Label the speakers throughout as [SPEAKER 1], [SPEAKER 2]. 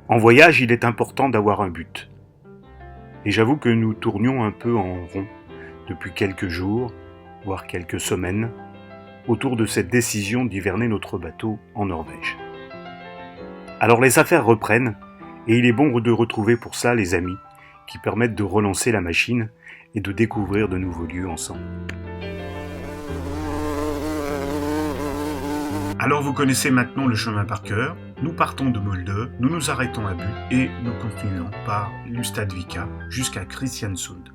[SPEAKER 1] En voyage, il est important d'avoir un but. Et j'avoue que nous tournions un peu en rond depuis quelques jours, voire quelques semaines, autour de cette décision d'hiverner notre bateau en Norvège. Alors les affaires reprennent, et il est bon de retrouver pour ça les amis qui permettent de relancer la machine et de découvrir de nouveaux lieux ensemble. Alors vous connaissez maintenant le chemin par cœur. Nous partons de Molde, nous nous arrêtons à Bud et nous continuons par Lustadvika jusqu'à Kristiansund.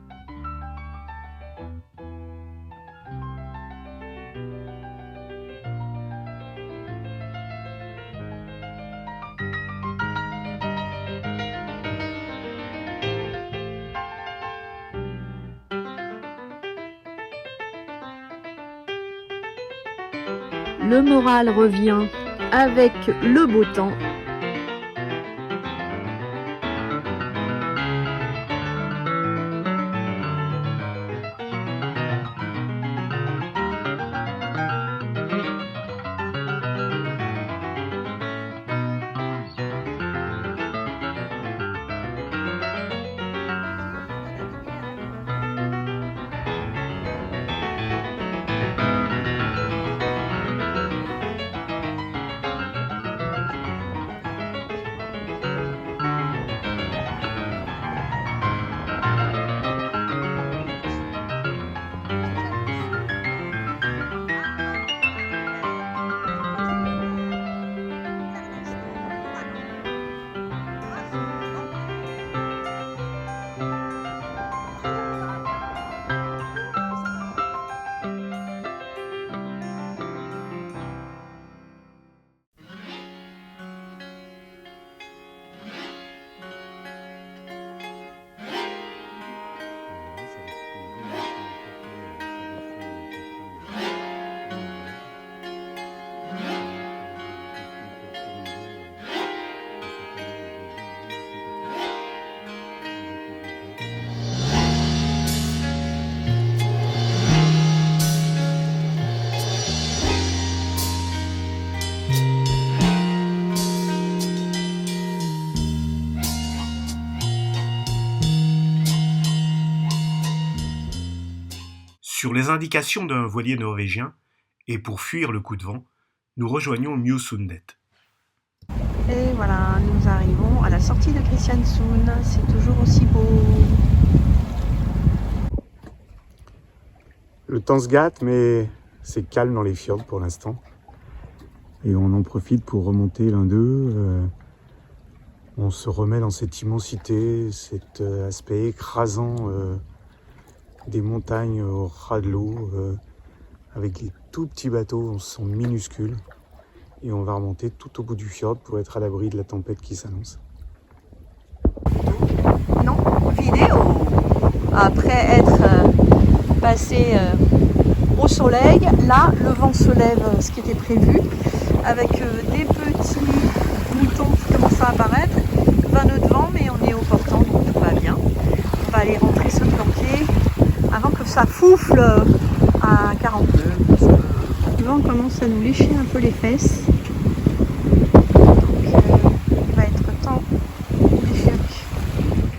[SPEAKER 2] Le moral revient avec le beau temps.
[SPEAKER 1] Sur les indications d'un voilier norvégien, et pour fuir le coup de vent, nous rejoignons Mjosundet.
[SPEAKER 2] Et voilà, nous arrivons à la sortie de Kristiansund. C'est toujours aussi beau.
[SPEAKER 1] Le temps se gâte, mais c'est calme dans les fjords pour l'instant. Et on en profite pour remonter l'un d'eux. On se remet dans cette immensité, cet aspect écrasant des montagnes au ras de l'eau. Avec les tout petits bateaux, on se sent minuscule. Et on va remonter tout au bout du fjord pour être à l'abri de la tempête qui s'annonce.
[SPEAKER 2] Non, vidéo. Après être passé au soleil, là le vent se lève, ce qui était prévu, avec des petits moutons qui commencent à apparaître. 20 nœuds de vent, mais on est au portant, donc tout va bien. On va aller rentrer se planquer avant que ça foufle à 40 nœuds. Le vent commence à nous lécher un peu les fesses. Il va être temps d'échec.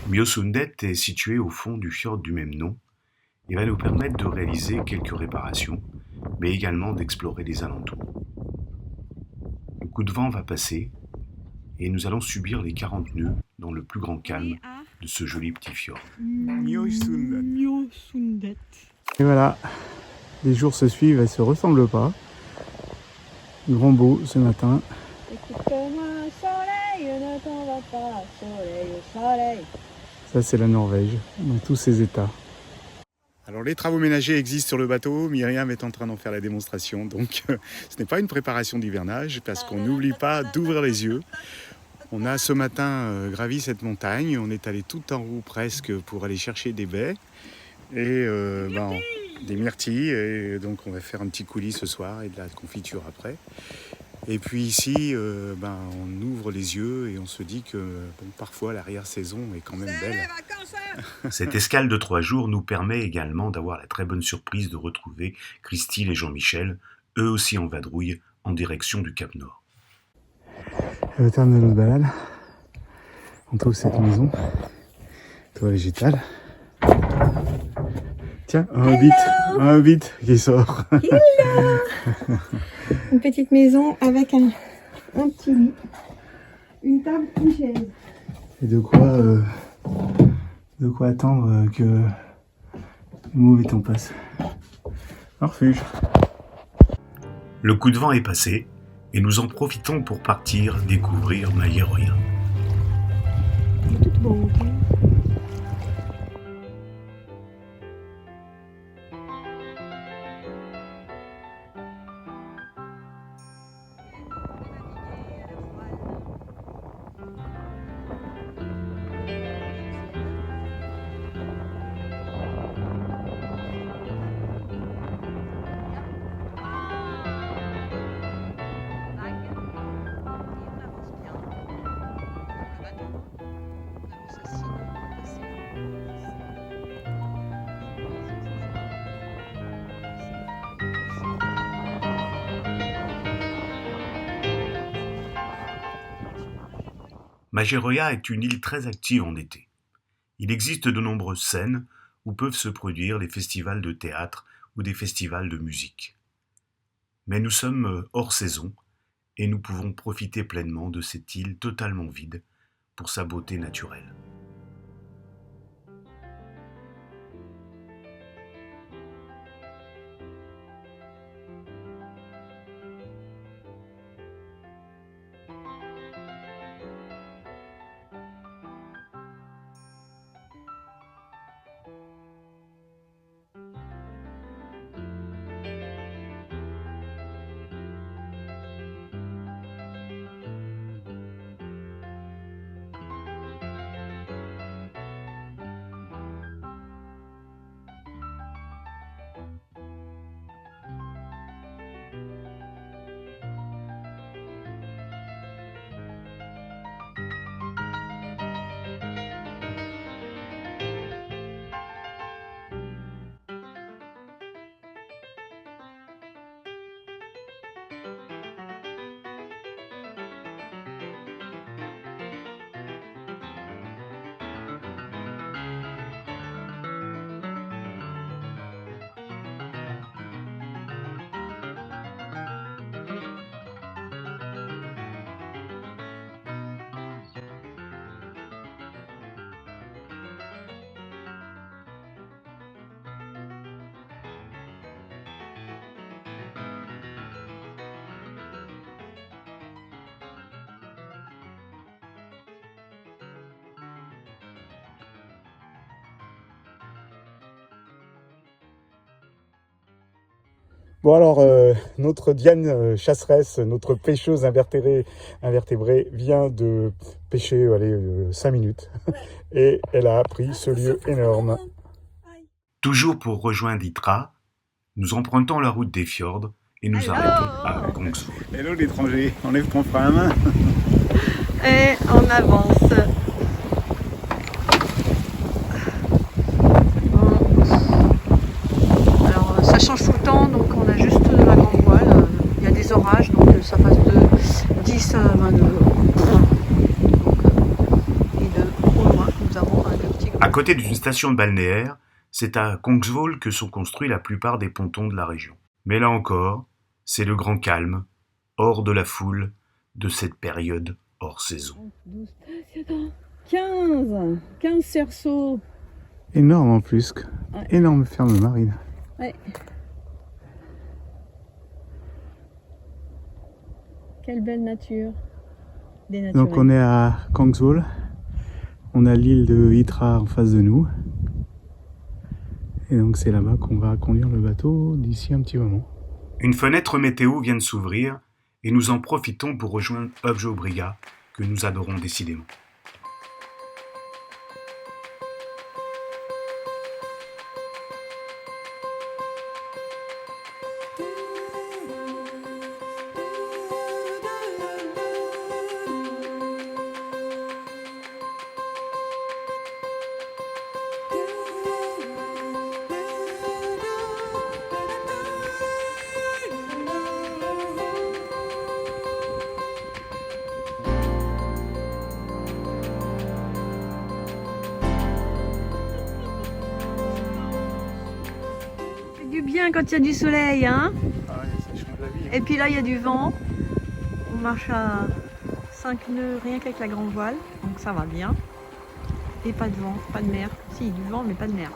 [SPEAKER 1] Mjosundet est situé au fond du fjord du même nom et va nous permettre de réaliser quelques réparations, mais également d'explorer les alentours. Le coup de vent va passer et nous allons subir les 40 nœuds dans le plus grand calme de ce joli petit fjord.
[SPEAKER 2] Mjosundet.
[SPEAKER 1] Et voilà, les jours se suivent, elles ne se ressemblent pas. Grand beau ce matin.
[SPEAKER 2] Écoute-moi, soleil, ne t'en va pas, soleil.
[SPEAKER 1] Ça c'est la Norvège, dans tous ses états. Alors les travaux ménagers existent sur le bateau, Myriam est en train d'en faire la démonstration, donc ce n'est pas une préparation d'hivernage parce qu'on n'oublie pas d'ouvrir les yeux. On a ce matin gravi cette montagne, on est allé tout en haut presque pour aller chercher des baies et des myrtilles, et donc on va faire un petit coulis ce soir et de la confiture après. Et puis ici, on ouvre les yeux et on se dit que parfois l'arrière-saison est quand même belle. Cette escale de 3 jours nous permet également d'avoir la très bonne surprise de retrouver Christine et Jean-Michel, eux aussi en vadrouille, en direction du Cap Nord.
[SPEAKER 3] Au terme de notre balade,
[SPEAKER 1] On trouve cette maison, toit végétal. Tiens, un hobbit qui sort.
[SPEAKER 2] Une petite maison avec un petit lit, une table, une chaise.
[SPEAKER 1] Et de quoi attendre que le mauvais temps passe. Un refuge. Le coup de vent est passé et nous en profitons pour partir découvrir Mailleroya.
[SPEAKER 2] C'est tout beau.
[SPEAKER 1] Mailleroya est une île très active en été. Il existe de nombreuses scènes où peuvent se produire les festivals de théâtre ou des festivals de musique. Mais nous sommes hors saison et nous pouvons profiter pleinement de cette île totalement vide pour sa beauté naturelle. Bon alors, notre Diane chasseresse, notre pêcheuse invertébrée vient de pêcher 5 minutes et elle a pris ce lieu énorme. Toujours pour rejoindre Hitra, nous empruntons la route des fjords et nous arrêtons à Kongsvoll. Hello l'étranger, enlève ton frein à main.
[SPEAKER 2] Et on avance. Alors ça change tout le temps, donc on a juste la grande voile. Il y a des orages, donc ça passe de 10 à 22. Et de au loin, nous avons un petit groupe.
[SPEAKER 1] À côté d'une station de balnéaire, c'est à Kongsvoll que sont construits la plupart des pontons de la région. Mais là encore, c'est le grand calme, hors de la foule, de cette période hors saison.
[SPEAKER 2] 15 cerceaux.
[SPEAKER 1] Énorme en plus, ouais. Énorme ferme marine.
[SPEAKER 2] Ouais. Quelle belle nature.
[SPEAKER 1] Donc on est à Kongsvoll, on a l'île de Hitra en face de nous. Et donc c'est là-bas qu'on va conduire le bateau d'ici un petit moment. Une fenêtre météo vient de s'ouvrir et nous en profitons pour rejoindre Uppsjöbrygga que nous adorons décidément.
[SPEAKER 2] bien quand il y a du soleil, hein.
[SPEAKER 1] Ah ouais, ça change la vie.
[SPEAKER 2] Et puis là, il y a du vent. On marche à 5 nœuds rien qu'avec la grande voile, donc ça va bien. Et pas de vent, pas de mer. Si, du vent, mais pas de mer.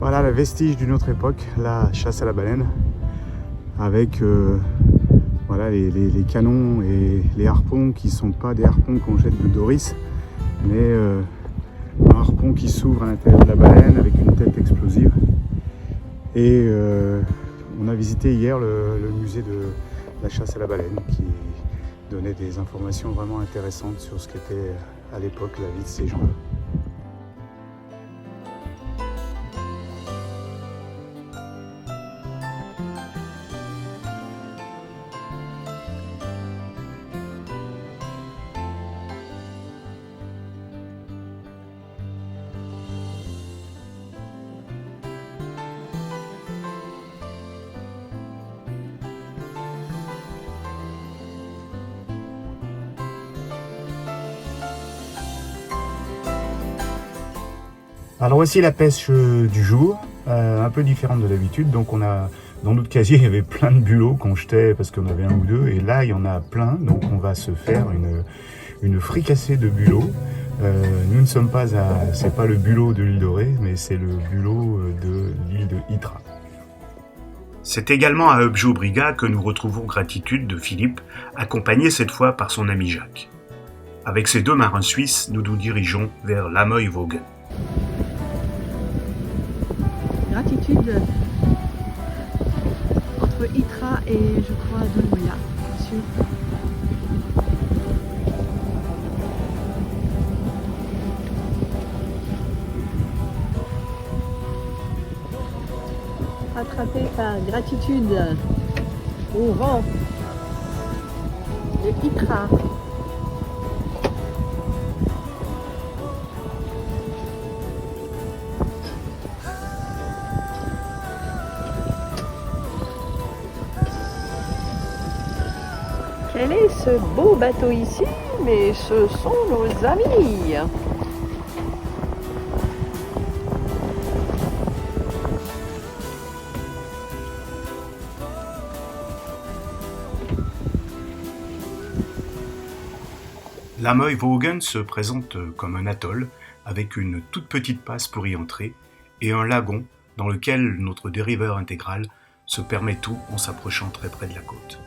[SPEAKER 1] Voilà le vestige d'une autre époque, la chasse à la baleine, avec voilà, les canons et les harpons qui ne sont pas des harpons qu'on jette de Doris, mais un harpon qui s'ouvre à l'intérieur de la baleine avec une tête explosive. Et on a visité hier le musée de la chasse à la baleine qui donnait des informations vraiment intéressantes sur ce qu'était à l'époque la vie de ces gens-là. Alors voici la pêche du jour, un peu différente de d'habitude. Donc on a, dans notre casier, il y avait plein de bulots qu'on jetait parce qu'on avait un ou deux. Et là, il y en a plein. Donc on va se faire une fricassée de bulots. Nous ne sommes pas à... C'est pas le bulot de l'île Dorée, mais c'est le bulot de l'île de Hitra. C'est également à Upjobriga que nous retrouvons Gratitude de Philippe, accompagné cette fois par son ami Jacques. Avec ces deux marins suisses, nous nous dirigeons vers Lamoille-Voggen.
[SPEAKER 2] Gratitude entre Hitra et je crois Dolmoya, bien sûr. Attrapé par Gratitude au vent de Hitra. Quel est ce beau bateau ici? Mais ce sont nos amis.
[SPEAKER 1] Lamoille-Voggen se présente comme un atoll avec une toute petite passe pour y entrer et un lagon dans lequel notre dériveur intégral se permet tout en s'approchant très près de la côte.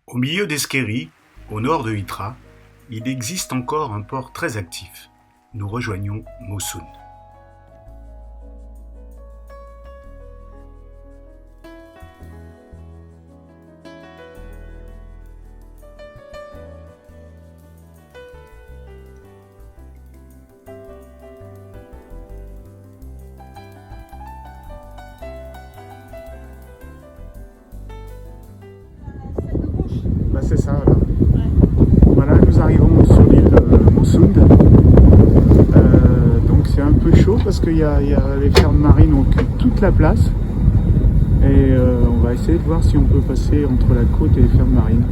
[SPEAKER 1] Au milieu d'Eskeri, au nord de Hitra, il existe encore un port très actif. Nous rejoignons Mossund. Bah c'est ça, voilà. Ouais. Voilà, nous arrivons sur l'île Mossund. Donc c'est un peu chaud parce que les fermes marines occupent toute la place. Et on va essayer de voir si on peut passer entre la côte et les fermes marines.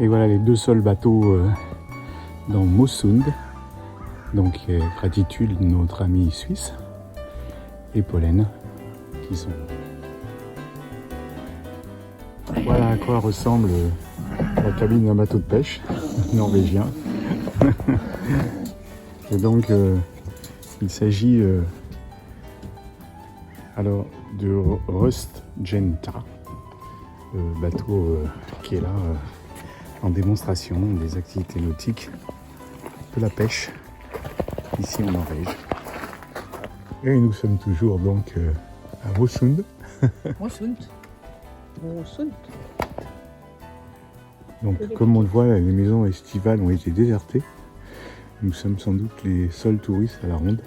[SPEAKER 1] Et voilà les deux seuls bateaux dans Mossund. Donc Gratitude, notre ami suisse, et Pollen, qui sont... Voilà à quoi ressemble la cabine d'un bateau de pêche norvégien. Et donc Il s'agit alors de Rustjenta, bateau qui est là en démonstration des activités nautiques, de la pêche, ici en Norvège. Et nous sommes toujours donc à Åsund. Donc comme on le voit, les maisons estivales ont été désertées. Nous sommes sans doute les seuls touristes à la ronde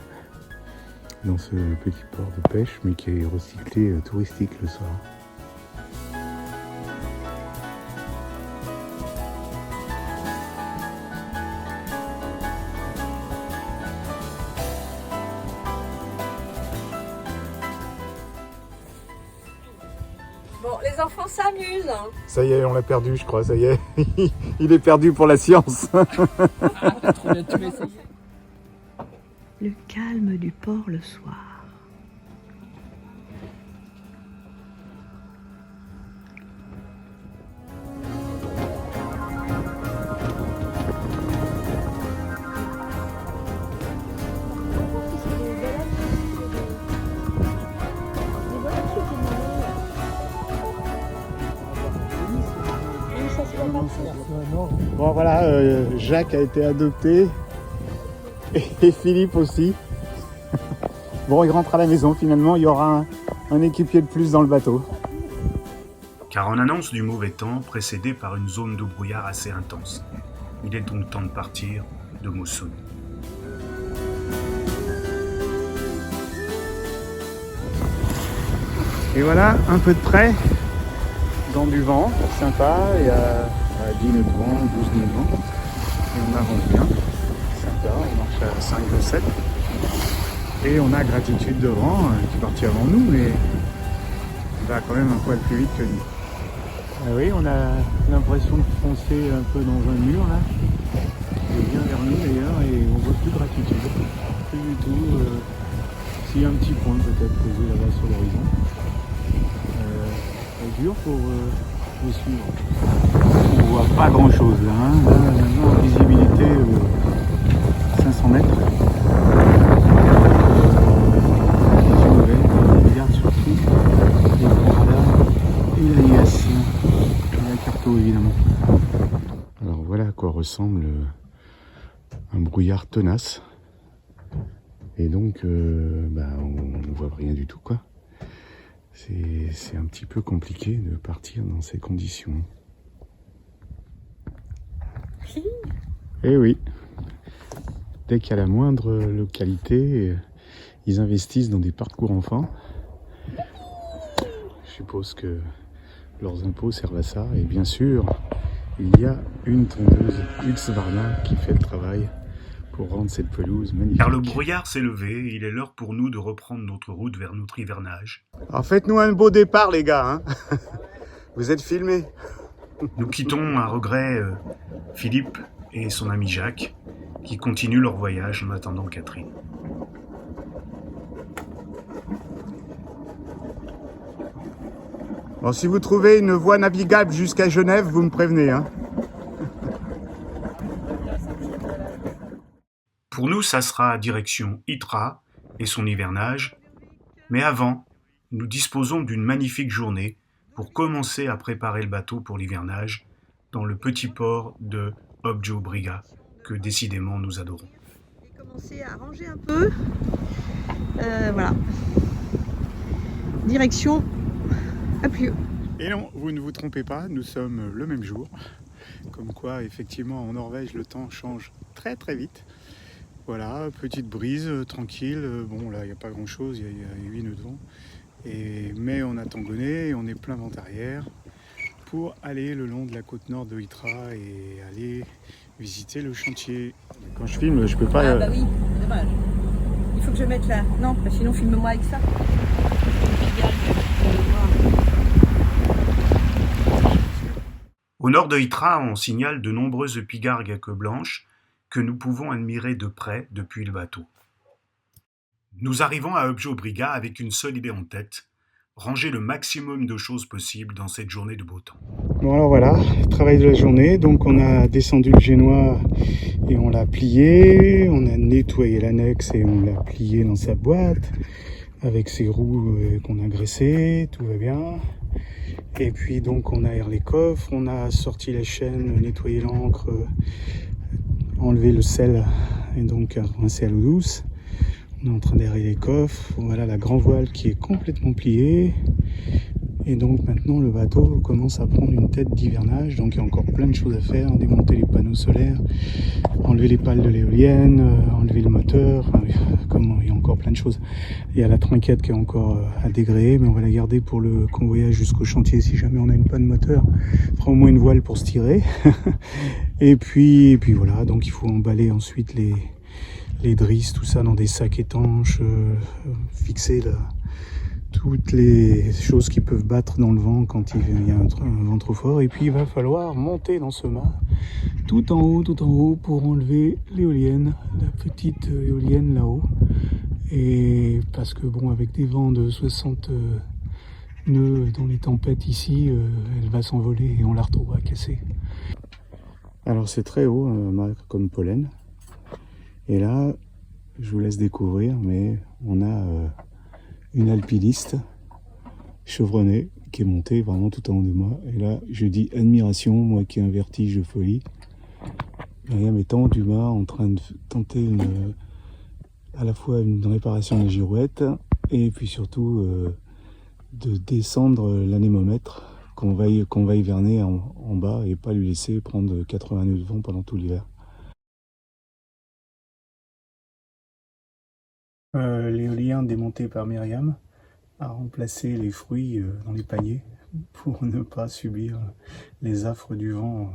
[SPEAKER 1] dans ce petit port de pêche, mais qui est recyclé touristique le soir.
[SPEAKER 2] Bon, les enfants s'amusent.
[SPEAKER 1] Ça y est, on l'a perdu, je crois, ça y est. Il est perdu pour la science.
[SPEAKER 2] Le calme du port le soir.
[SPEAKER 1] Bon voilà, Jacques a été adopté et Philippe aussi. Bon, il rentre à la maison finalement, il y aura un équipier de plus dans le bateau. Car en annonce du mauvais temps, précédé par une zone de brouillard assez intense. Il est donc temps de partir de Åsund. Et voilà, un peu de près, dans du vent, sympa, il y a 10 nœuds de vent, 12 nœuds de vent, et on avance bien, sympa, on marche à 5 de 7, et on a Gratitude devant, qui est parti avant nous, mais il va quand même un poil plus vite que nous. Ah oui, on a l'impression de foncer un peu dans un mur là, il vient vers nous d'ailleurs, et on voit plus Gratitude, plus du tout, s'il y a un petit point peut-être posé là-bas sur l'horizon. C'est dur pour le suivre. On voit pas grand chose là, hein. Là maintenant en visibilité 500 mètres. On regarde surtout les grands radars et la navigation et la carto évidemment. Alors voilà à quoi ressemble un brouillard tenace. Et donc on ne voit rien du tout quoi. C'est un petit peu compliqué de partir dans ces conditions. Eh oui, dès qu'il y a la moindre localité, ils investissent dans des parcours enfants. Je suppose que leurs impôts servent à ça. Et bien sûr, il y a une tondeuse Husqvarna qui fait le travail pour rendre cette pelouse magnifique. Car le brouillard s'est levé, il est l'heure pour nous de reprendre notre route vers notre hivernage. Alors faites-nous un beau départ les gars, hein. Vous êtes filmés. Nous quittons à regret Philippe et son ami Jacques, qui continuent leur voyage en attendant Catherine. Bon, si vous trouvez une voie navigable jusqu'à Genève, vous me prévenez, hein. Pour nous, ça sera direction Hitra et son hivernage. Mais avant, nous disposons d'une magnifique journée pour commencer à préparer le bateau pour l'hivernage dans le petit port de Högjobrygga que décidément nous adorons.
[SPEAKER 2] J'ai commencé à ranger un peu. Voilà. Direction Upio.
[SPEAKER 1] Et non, vous ne vous trompez pas, nous sommes le même jour. Comme quoi, effectivement, en Norvège, le temps change très très vite. Voilà, petite brise, tranquille. Bon, là, il n'y a pas grand-chose, il y a 8 nœuds de vent. Mais on a tangonné et on est plein vent arrière pour aller le long de la côte nord de Hitra et aller visiter le chantier. Quand je filme, je peux pas...
[SPEAKER 2] Ah bah oui, dommage. Il faut que je mette là. Non, sinon filme-moi avec ça.
[SPEAKER 1] Au nord de Hitra, on signale de nombreuses pigargues à queue blanche que nous pouvons admirer de près depuis le bateau. Nous arrivons à Högjobrygga avec une seule idée en tête, ranger le maximum de choses possibles dans cette journée de beau temps. Bon alors voilà, travail de la journée, donc on a descendu le génois et on l'a plié, on a nettoyé l'annexe et on l'a plié dans sa boîte avec ses roues qu'on a graissées, tout va bien. Et puis donc on aère les coffres, on a sorti les chaînes, nettoyé l'encre, enlevé le sel et donc rincé à l'eau douce. On est en train d'aérer les coffres, voilà la grand voile qui est complètement pliée. Et donc maintenant le bateau commence à prendre une tête d'hivernage, donc il y a encore plein de choses à faire, démonter les panneaux solaires, enlever les pales de l'éolienne, enlever le moteur, il y a encore plein de choses. Il y a la trinquette qui est encore à dégréer, mais on va la garder pour le convoyage jusqu'au chantier si jamais on a une panne moteur. On fera au moins une voile pour se tirer. et puis voilà, donc il faut emballer ensuite les drisses, tout ça dans des sacs étanches, fixer toutes les choses qui peuvent battre dans le vent quand il y a un vent trop fort. Et puis il va falloir monter dans ce mât tout en haut pour enlever l'éolienne, la petite éolienne là-haut. Et parce que bon, avec des vents de 60 nœuds dans les tempêtes ici, elle va s'envoler et on la retrouvera cassée. Alors c'est très haut, comme pollen. Et là, je vous laisse découvrir, mais on a une alpiniste chevronnée qui est montée vraiment tout en haut de moi. Et là, je dis admiration, moi qui ai un vertige de folie. Myriam est en haut du mât en train de tenter à la fois une réparation de la girouette et puis surtout de descendre l'anémomètre qu'on va hiverner en bas et pas lui laisser prendre 80 nœuds de vent pendant tout l'hiver. L'éolien démonté par Myriam a remplacé les fruits dans les paniers pour ne pas subir les affres du vent.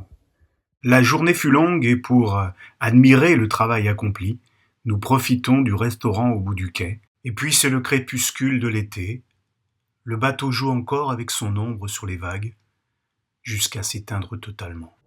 [SPEAKER 1] La journée fut longue et pour admirer le travail accompli, nous profitons du restaurant au bout du quai. Et puis c'est le crépuscule de l'été. Le bateau joue encore avec son ombre sur les vagues jusqu'à s'éteindre totalement.